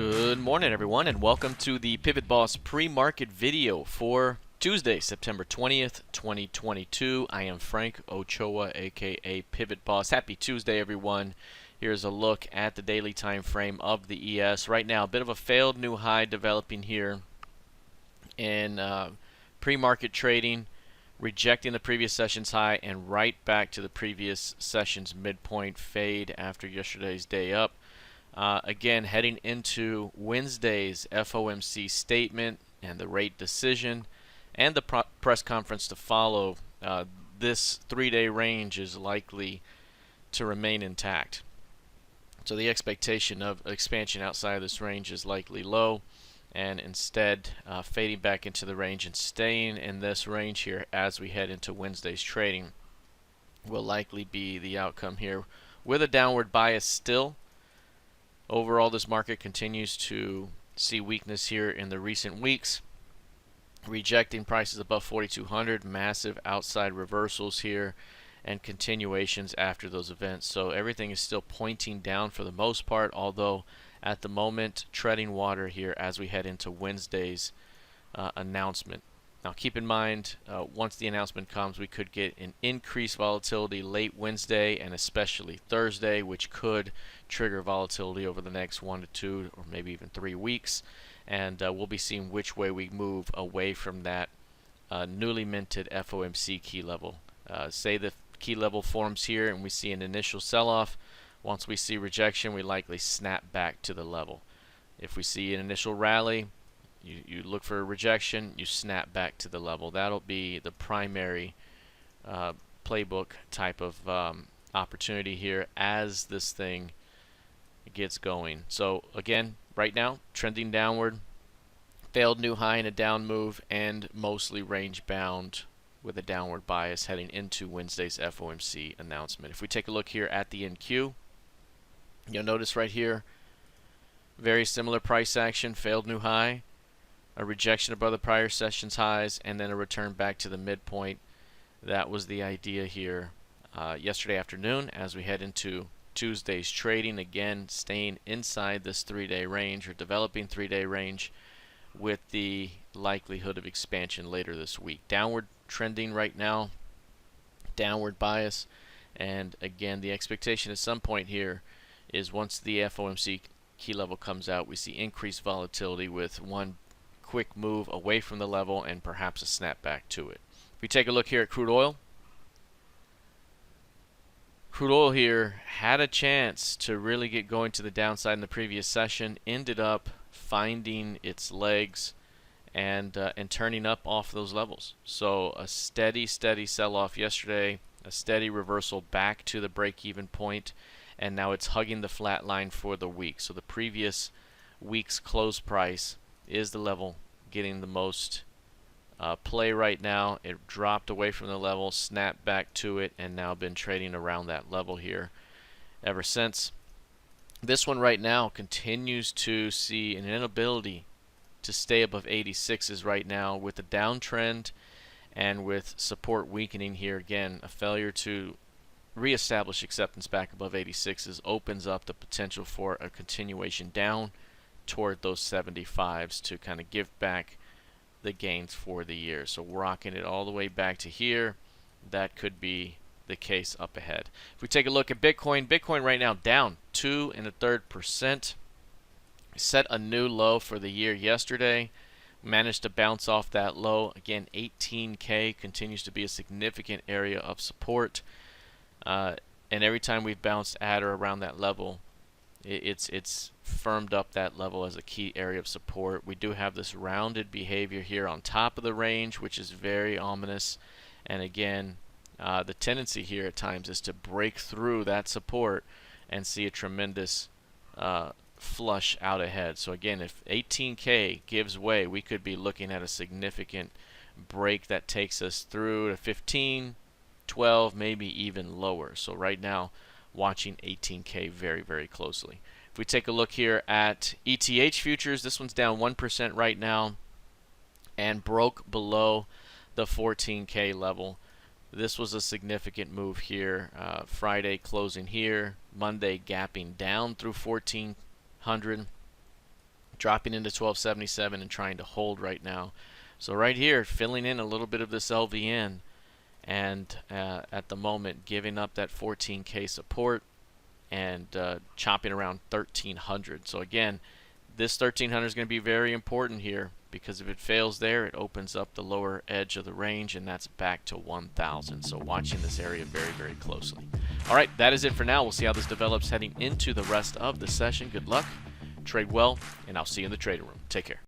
Good morning, everyone, and welcome to the PivotBoss pre-market video for Tuesday, September 20th, 2022. I am Frank Ochoa, aka PivotBoss. Happy Tuesday, everyone. Here's a look at the daily time frame of the ES. Right now, a bit of a failed new high developing here in pre-market trading, rejecting the previous session's high and right back to the previous session's midpoint fade after yesterday's day up. Again, heading into Wednesday's FOMC statement and the rate decision and the press conference to follow, this 3-day range is likely to remain intact. So the expectation of expansion outside of this range is likely low, and instead fading back into the range and staying in this range here as we head into Wednesday's trading will likely be the outcome here, with a downward bias still. Overall, this market continues to see weakness here in the recent weeks, rejecting prices above 4,200, massive outside reversals here, and continuations after those events. So everything is still pointing down for the most part, although at the moment treading water here as we head into Wednesday's announcement. Now keep in mind, once the announcement comes, we could get an increased volatility late Wednesday and especially Thursday, which could trigger volatility over the next 1 to 2 or maybe even 3 weeks. And we'll be seeing which way we move away from that newly minted FOMC key level. Say the key level forms here and we see an initial sell-off. Once we see rejection, we likely snap back to the level. If we see an initial rally, you look for a rejection, you snap back to the level. That'll be the primary playbook type of opportunity here as this thing gets going. So again, right now, trending downward, failed new high in a down move, and mostly range bound with a downward bias heading into Wednesday's FOMC announcement. If we take a look here at the NQ, you'll notice right here, very similar price action, failed new high, a rejection above the prior session's highs, and then a return back to the midpoint. That was the idea here yesterday afternoon as we head into Tuesday's trading. Again, staying inside this 3-day range or developing 3-day range with the likelihood of expansion later this week. Downward trending right now, downward bias, and again, the expectation at some point here is once the FOMC key level comes out, we see increased volatility with one quick move away from the level and perhaps a snapback to it. If we take a look here at crude oil, crude oil here had a chance to really get going to the downside in the previous session, ended up finding its legs and turning up off those levels. So a steady sell-off yesterday, a steady reversal back to the break-even point, and now it's hugging the flat line for the week. So the previous week's close price is the level getting the most play right now. It dropped away from the level, snapped back to it, and now been trading around that level here ever since. This one right now continues to see an inability to stay above 86s right now, with a downtrend and with support weakening here. Again, a failure to reestablish acceptance back above 86s opens up the potential for a continuation down toward those 75s to kind of give back the gains for the year. So rocking it all the way back to here, that could be the case up ahead. If we take a look at Bitcoin, Bitcoin right now down 2 1/3%. Set a new low for the year yesterday, managed to bounce off that low. Again, 18K continues to be a significant area of support, and every time we've bounced at or around that level, it's firmed up that level as a key area of support. We do have this rounded behavior here on top of the range, which is very ominous. And again, the tendency here at times is to break through that support and see a tremendous flush out ahead. So again, if 18K gives way, we could be looking at a significant break that takes us through to 15, 12, maybe even lower. So right now, watching 18K very closely. If we take a look here at ETH futures, this one's down 1% right now and broke below the 14K level. This was a significant move here. Friday closing here, Monday gapping down through 1400. dropping into 1277 and trying to hold right now. So right here, filling in a little bit of this LVN, and at the moment giving up that 14K support and chopping around 1300. So again, this 1300 is going to be very important here, because if it fails there, it opens up the lower edge of the range, and that's back to 1000. So watching this area very, very closely. All right, that is it for now. We'll see how this develops heading into the rest of the session. Good luck, trade well, and I'll see you in the trader room. Take care.